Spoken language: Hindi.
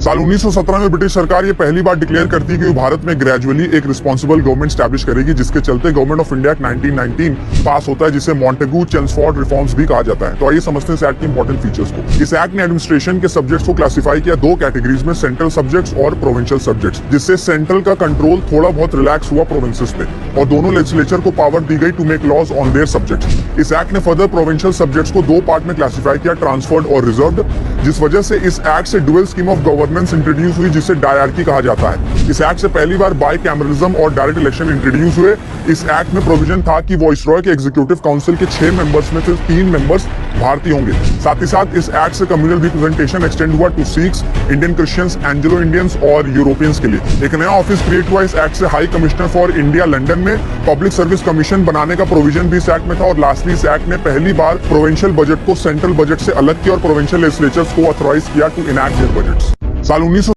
साल 1917 में ब्रिटिश सरकार ये पहली बार डिक्लेयर करती है कि भारत में ग्रेजुअली एक रिस्पॉन्सिबल गवर्नमेंट स्टैब्लिश करेगी, जिसके चलते गवर्नमेंट ऑफ इंडिया 1919 पास होता है, जिसे मॉन्टेगू चेम्सफोर्ड रिफॉर्म्स भी कहा जाता है। तो आइए समझते हैं इस एक्ट के इंपॉर्टेंट फीचर्स को। इस एक्ट ने एडमिनिस्ट्रेशन के सब्जेक्ट्स को क्लासिफाई किया दो कैटेगरीज में, सेंट्रल सब्जेक्ट्स और प्रोविंशियल सब्जेक्ट्स, जिससे सेंट्रल का कंट्रोल थोड़ा बहुत रिलैक्स हुआ प्रोविंसेस पे और दोनों लेजिस्लेचर को पावर दी गई to make laws on their subjects. इस एक्ट ने फर्दर प्रोविंशियल सब्जेक्ट्स को दो पार्ट में क्लासिफाई किया, ट्रांसफर्ड और रिजर्व्ड, जिस वजह से इस एक्ट से dual scheme of governance introduce हुई, जिसे डायरकी कहा जाता है। इस एक्ट से पहली बार बाई कैमरलिज्म और डायरेक्ट इलेक्शन इंट्रोड्यूस हुए। इस एक्ट में प्रोविजन था कि वॉइसरॉय के एग्जीक्यूटिव काउंसिल के 6 मेंबर्स में से 3 मेंबर्स भारतीय होंगे। साथ ही साथ इस एक्ट से कम्युनल रिप्रेजेंटेशन एक्सटेंड हुआ to Sikhs, Indian Christians, Anglo Indians और यूरोपियंस के लिए। एक नया ऑफिस क्रिएट हुआ इस एक्ट से, high commissioner for India London में। पब्लिक सर्विस कमीशन बनाने का प्रोविजन भी इस एक्ट में था। और लास्टली इस एक्ट ने पहली बार प्रोविंशियल बजट को सेंट्रल बजट से अलग किया और प्रोविंशियल लेजिस्लेचर्स को ऑथराइज किया टू इनैक्ट देयर बजट्स। साल 19